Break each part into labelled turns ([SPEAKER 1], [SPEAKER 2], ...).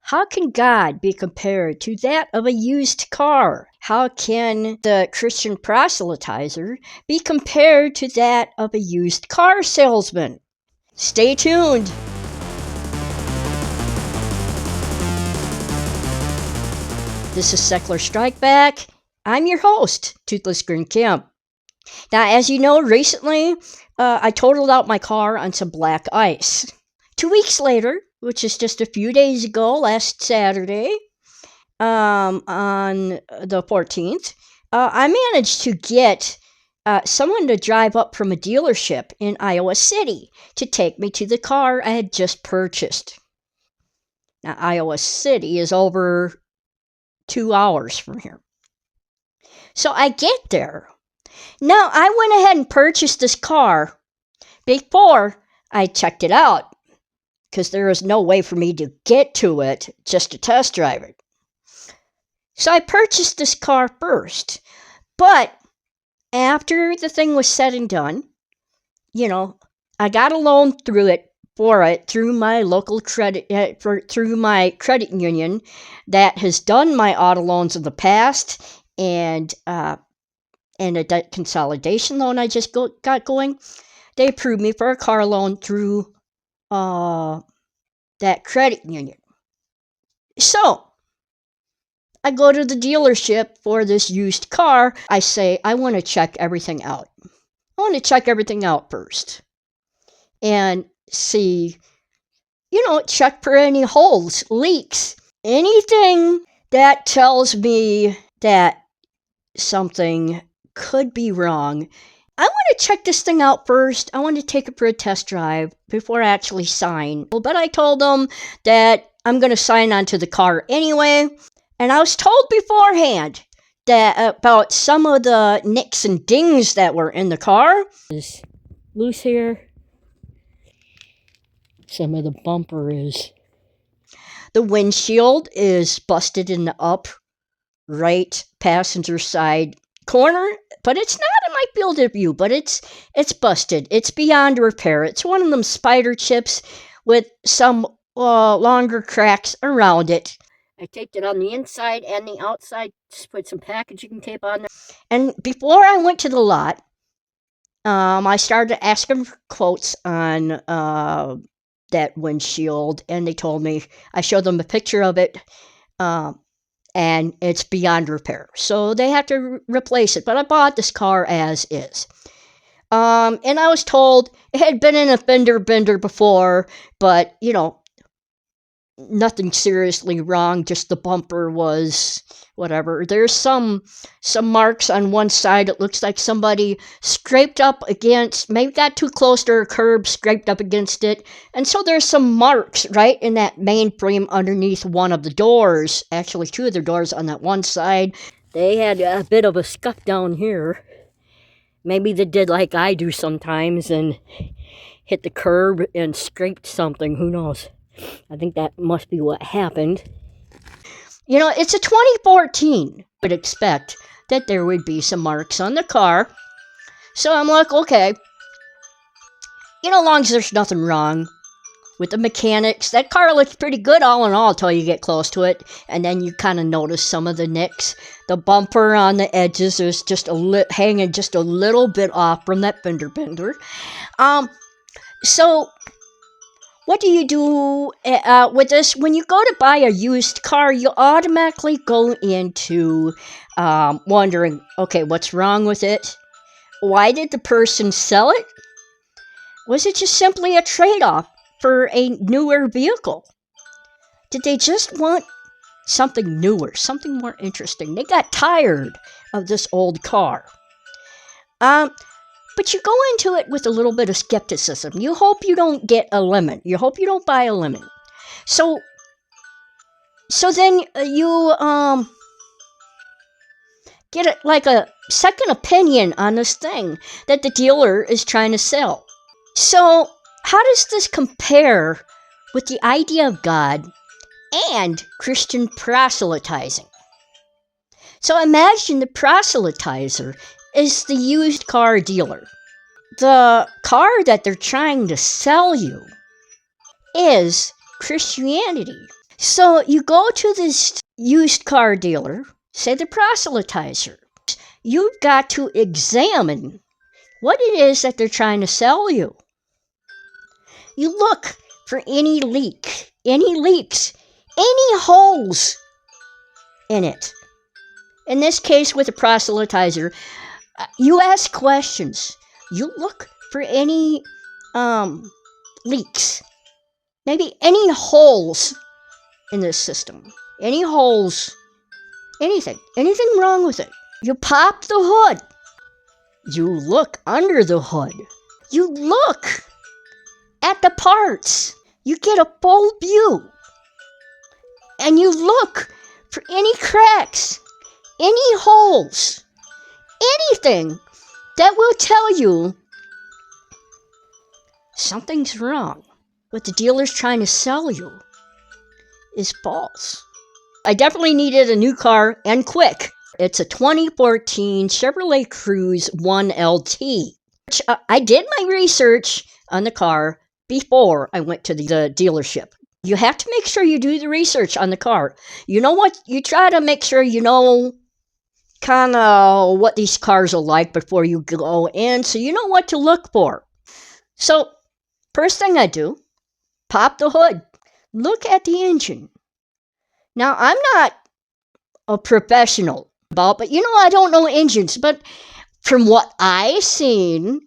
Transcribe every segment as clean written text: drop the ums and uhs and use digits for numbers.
[SPEAKER 1] How can God be compared to that of a used car? How can the Christian proselytizer be compared to that of a used car salesman? Stay tuned. This is Secular Strike Back. I'm your host, Toothless Green Camp. Now, as you know, recently I totaled out my car on some black ice. 2 weeks later, which is just a few days ago, last Saturday, on the 14th, I managed to get someone to drive up from a dealership in Iowa City to take me to the car I had just purchased. Now, Iowa City is over 2 hours from here. So I get there. Now, I went ahead and purchased this car before I checked it out, because there was no way for me to get to it just to test drive it. So I purchased this car first. But after the thing was said and done, I got a loan through my local credit, through my credit union that has done my auto loans in the past, and a debt consolidation loan I just got going. They approved me for a car loan through that credit union. So I go to the dealership for this used car. I say, I want to check everything out. I want to check everything out first and see, check for any holes, leaks, anything that tells me that something could be wrong. I want to check this thing out first. I want to take it for a test drive before I actually sign. But I told them that I'm going to sign onto the car anyway. And I was told beforehand that about some of the nicks and dings that were in the car. Is loose here. Some of the bumper is. The windshield is busted in the up right passenger side corner, but it's not in my field of view, but it's busted. It's beyond repair. It's one of them spider chips with some longer cracks around it. I taped it on the inside and the outside, just put some packaging tape on there. And before I went to the lot, I started asking for quotes on that windshield, and they told me, I showed them a picture of it, and it's beyond repair. So they have to replace it. But I bought this car as is. And I was told it had been in a fender bender before, but, nothing seriously wrong. Just the bumper was whatever. There's some marks on one side. It looks like somebody scraped up against, maybe got too close to a curb, scraped up against it. And so there's some marks right in that main frame underneath one of the doors. Actually, two of the doors on that one side. They had a bit of a scuff down here. Maybe they did like I do sometimes and hit the curb and scraped something. Who knows? I think that must be what happened. It's a 2014. I would expect that there would be some marks on the car. So I'm like, okay. As long as there's nothing wrong with the mechanics, that car looks pretty good all in all until you get close to it. And then you kind of notice some of the nicks. The bumper on the edges is just hanging just a little bit off from that fender bender. So what do you do with this? When you go to buy a used car, you automatically go into wondering, okay, what's wrong with it? Why did the person sell it? Was it just simply a trade-off for a newer vehicle? Did they just want something newer, something more interesting? They got tired of this old car. But you go into it with a little bit of skepticism. You hope you don't get a lemon. You hope you don't buy a lemon. So then you get like a second opinion on this thing that the dealer is trying to sell. So how does this compare with the idea of God and Christian proselytizing? So imagine the proselytizer is the used car dealer. The car that they're trying to sell you is Christianity. So you go to this used car dealer, say the proselytizer. You've got to examine what it is that they're trying to sell you. You look for any leaks, any holes in it. In this case, with a proselytizer, you ask questions. You look for any leaks, maybe any holes in this system. Any holes, anything wrong with it. You pop the hood. You look under the hood. You look at the parts. You get a full view. And you look for any cracks, any holes, anything that will tell you something's wrong. What the dealer's trying to sell you is false. I definitely needed a new car, and quick. It's a 2014 Chevrolet Cruze 1LT. I did my research on the car before I went to the dealership. You have to make sure you do the research on the car. You know what? You try to make sure you know kind of what these cars are like before you go in, so you know what to look for. So, first thing I do, pop the hood. Look at the engine. Now, I'm not a professional but I don't know engines. But from what I seen,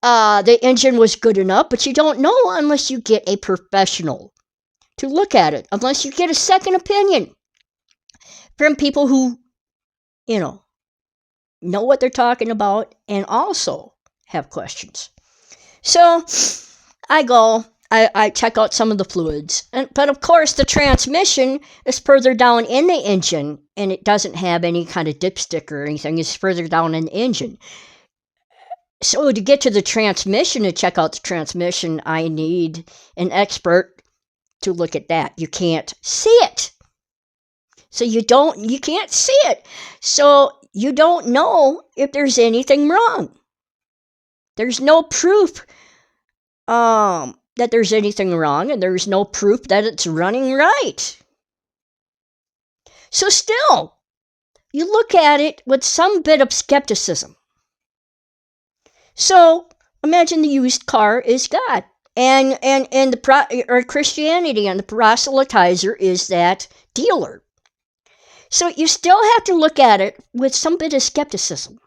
[SPEAKER 1] the engine was good enough. But you don't know unless you get a professional to look at it. Unless you get a second opinion from people who, know what they're talking about and also have questions. So I go. I check out some of the fluids. But of course, the transmission is further down in the engine, and it doesn't have any kind of dipstick or anything. It's further down in the engine. So to get to the transmission, to check out the transmission, I need an expert to look at that. You can't see it. So you can't see it. So you don't know if there's anything wrong. There's no proof that there's anything wrong, and there's no proof that it's running right. So still, you look at it with some bit of skepticism. So imagine the used car is God, and Christianity, and the proselytizer is that dealer. So you still have to look at it with some bit of skepticism.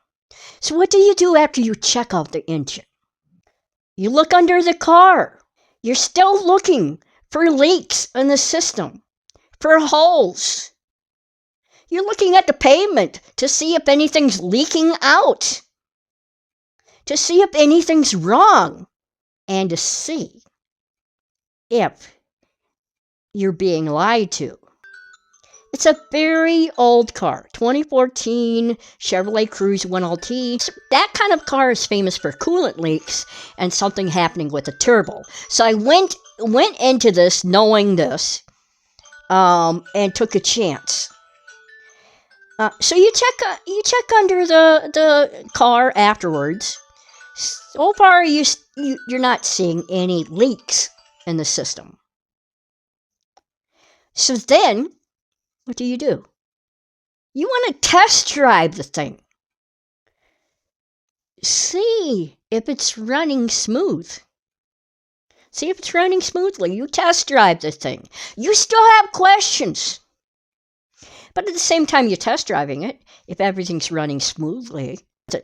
[SPEAKER 1] So what do you do after you check out the engine? You look under the car. You're still looking for leaks in the system, for holes. You're looking at the pavement to see if anything's leaking out, to see if anything's wrong, and to see if you're being lied to. It's a very old car, 2014 Chevrolet Cruze 1LT. That kind of car is famous for coolant leaks and something happening with the turbo. So I went into this knowing this, and took a chance. So you check under the car afterwards. So far, you're not seeing any leaks in the system. So then, what do? You want to test drive the thing. See if it's running smooth. See if it's running smoothly. You test drive the thing. You still have questions. But at the same time you're test driving it, if everything's running smoothly,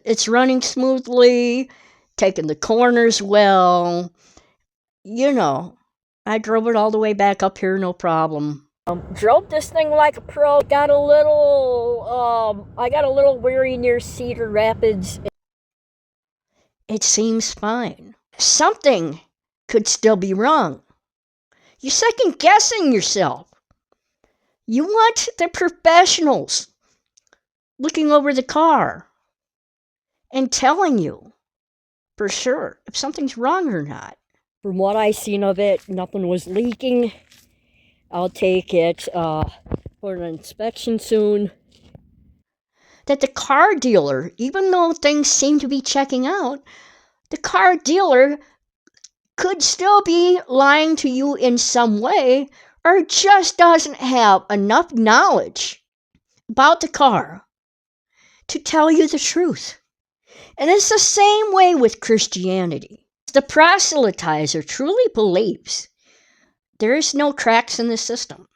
[SPEAKER 1] it's running smoothly, taking the corners well. I drove it all the way back up here, no problem. Drove this thing like a pro. I got a little weary near Cedar Rapids. It seems fine. Something could still be wrong. You're second guessing yourself. You want the professionals looking over the car and telling you for sure if something's wrong or not. From what I seen of it, nothing was leaking. I'll take it for an inspection soon. That the car dealer, even though things seem to be checking out, the car dealer could still be lying to you in some way, or just doesn't have enough knowledge about the car to tell you the truth. And it's the same way with Christianity. The proselytizer truly believes there is no cracks in the system.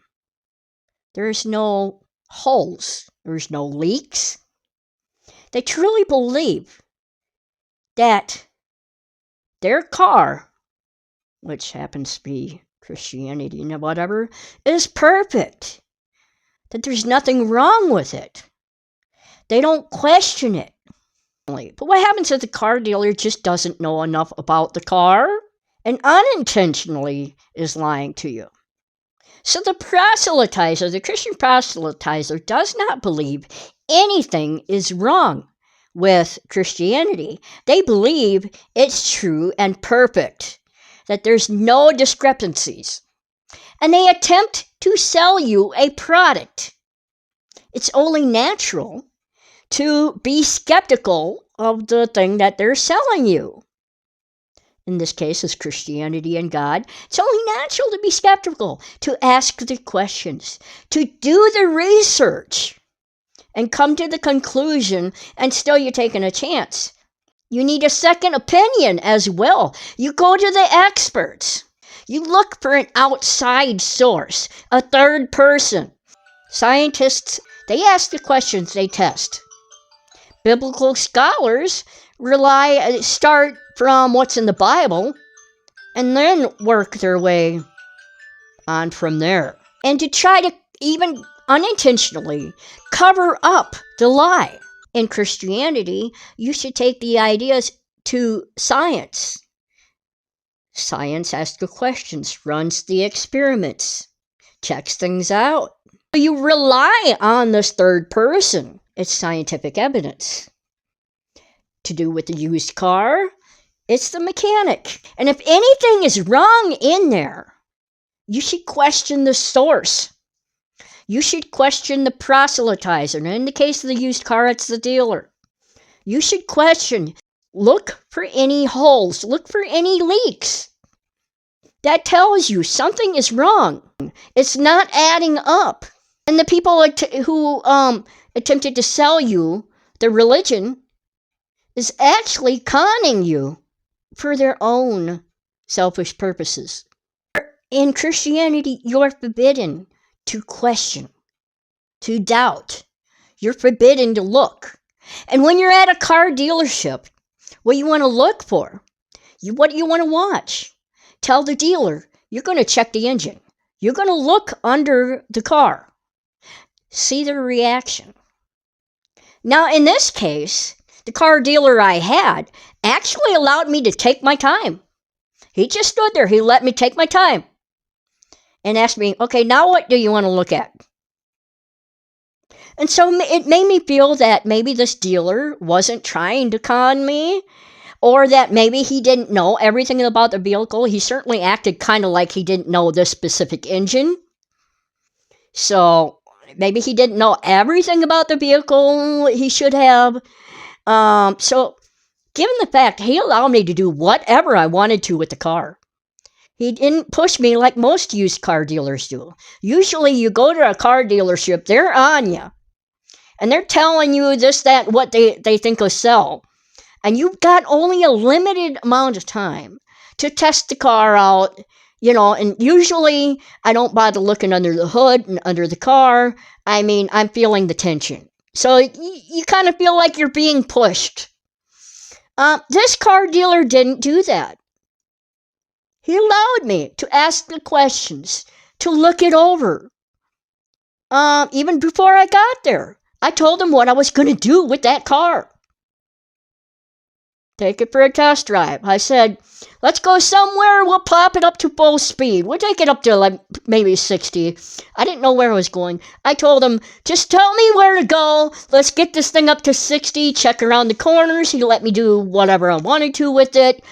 [SPEAKER 1] There's no holes. There's no leaks. They truly believe that their car, which happens to be Christianity and whatever, is perfect. That there's nothing wrong with it. They don't question it. But what happens if the car dealer just doesn't know enough about the car and unintentionally is lying to you? So the proselytizer, the Christian proselytizer, does not believe anything is wrong with Christianity. They believe it's true and perfect, that there's no discrepancies. And they attempt to sell you a product. It's only natural to be skeptical of the thing that they're selling you. In this case, is Christianity and God. It's only natural to be skeptical, to ask the questions, to do the research, and come to the conclusion, and still you're taking a chance. You need a second opinion as well. You go to the experts. You look for an outside source, a third person. Scientists, they ask the questions, they test. Biblical scholars start from what's in the Bible and then work their way on from there. And to try to even unintentionally cover up the lie. In Christianity, you should take the ideas to science. Science asks the questions, runs the experiments, checks things out. You rely on this third person. It's scientific evidence. To do with the used car, it's the mechanic. And if anything is wrong in there, you should question the source. You should question the proselytizer. And in the case of the used car, it's the dealer. You should question, look for any holes, look for any leaks. That tells you something is wrong. It's not adding up. And the people who attempted to sell you the religion is actually conning you for their own selfish purposes. In Christianity, you're forbidden to question, to doubt. You're forbidden to look. And when you're at a car dealership, what you want to look for, what do you want to watch? Tell the dealer, you're going to check the engine. You're going to look under the car. See their reaction. Now, in this case, the car dealer I had actually allowed me to take my time. He just stood there. He let me take my time and asked me, okay, now what do you want to look at? And so it made me feel that maybe this dealer wasn't trying to con me, or that maybe he didn't know everything about the vehicle. He certainly acted kind of like he didn't know this specific engine. So maybe he didn't know everything about the vehicle he should have. So given the fact he allowed me to do whatever I wanted to with the car, he didn't push me like most used car dealers do. Usually you go to a car dealership, they're on you. And they're telling you this, that, what they think will sell. And you've got only a limited amount of time to test the car out, and usually I don't bother looking under the hood and under the car. I mean, I'm feeling the tension. So you kind of feel like you're being pushed. This car dealer didn't do that. He allowed me to ask the questions, to look it over. Even before I got there, I told him what I was going to do with that car. Take it for a test drive. I said, let's go somewhere. We'll pop it up to full speed. We'll take it up to like maybe 60. I didn't know where I was going. I told him, just tell me where to go. Let's get this thing up to 60. Check around the corners. He let me do whatever I wanted to with it.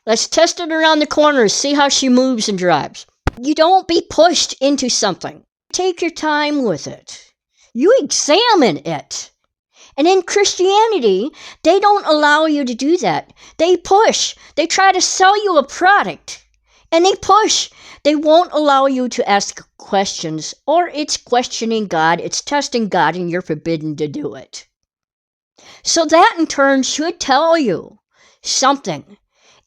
[SPEAKER 1] Let's test it around the corners. See how she moves and drives. You don't be pushed into something. Take your time with it. You examine it. And in Christianity, they don't allow you to do that. They push. They try to sell you a product. And they push. They won't allow you to ask questions, or it's questioning God, it's testing God, and you're forbidden to do it. So that in turn should tell you something.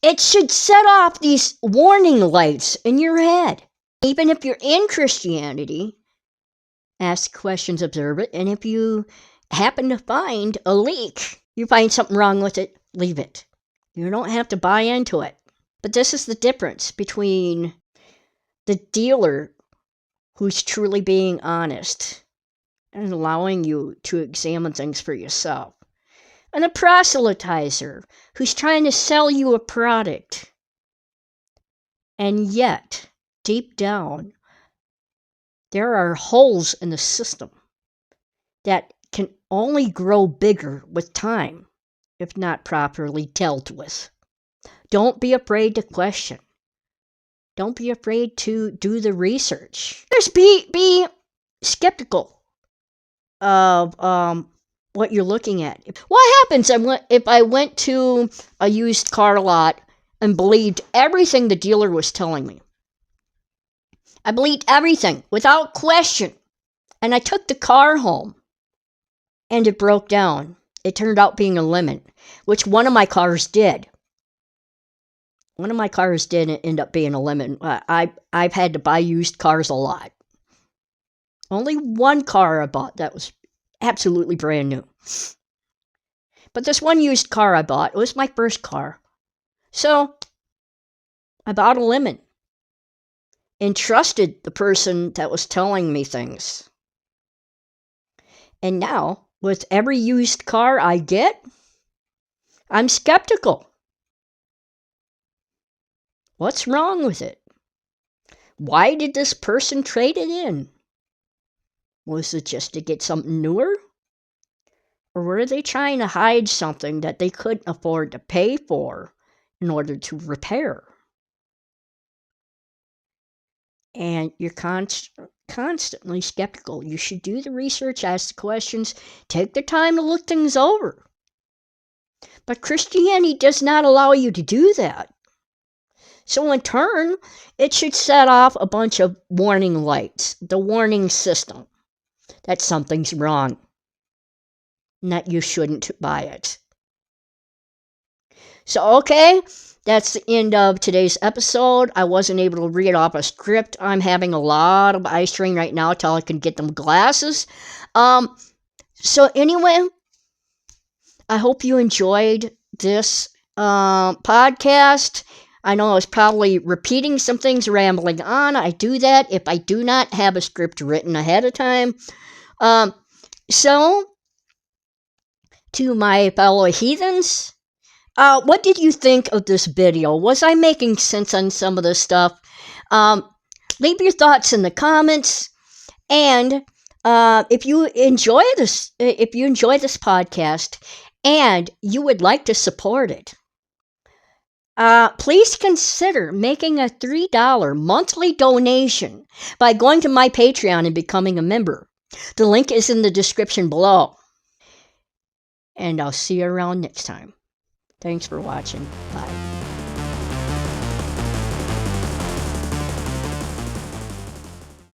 [SPEAKER 1] It should set off these warning lights in your head. Even if you're in Christianity, ask questions, observe it, and if you happen to find a leak, you find something wrong with it, leave it. You don't have to buy into it. But this is the difference between the dealer who's truly being honest and allowing you to examine things for yourself, and a proselytizer who's trying to sell you a product. And yet, deep down, there are holes in the system that can only grow bigger with time if not properly dealt with. Don't be afraid to question. Don't be afraid to do the research. Just be skeptical of what you're looking at. What happens if I went to a used car lot and believed everything the dealer was telling me? I believed everything without question. And I took the car home and it broke down. It turned out being a lemon, which one of my cars did. One of my cars did end up being a lemon. I've had to buy used cars a lot. Only one car I bought that was absolutely brand new. But this one used car I bought, it was my first car. So I bought a lemon and trusted the person that was telling me things. And now, with every used car I get, I'm skeptical. What's wrong with it? Why did this person trade it in? Was it just to get something newer? Or were they trying to hide something that they couldn't afford to pay for in order to repair? And you're constantly skeptical. You should do the research, ask the questions, take the time to look things over. But Christianity does not allow you to do that. So in turn, it should set off a bunch of warning lights, the warning system that something's wrong, and that you shouldn't buy it. So, okay, that's the end of today's episode. I wasn't able to read off a script. I'm having a lot of eye strain right now till I can get them glasses. So anyway, I hope you enjoyed this podcast. I know I was probably repeating some things, rambling on. I do that if I do not have a script written ahead of time. So, to my fellow heathens, what did you think of this video? Was I making sense on some of this stuff? Leave your thoughts in the comments. And if you enjoy this podcast and you would like to support it, please consider making a $3 monthly donation by going to my Patreon and becoming a member. The link is in the description below. And I'll see you around next time. Thanks for watching. Bye.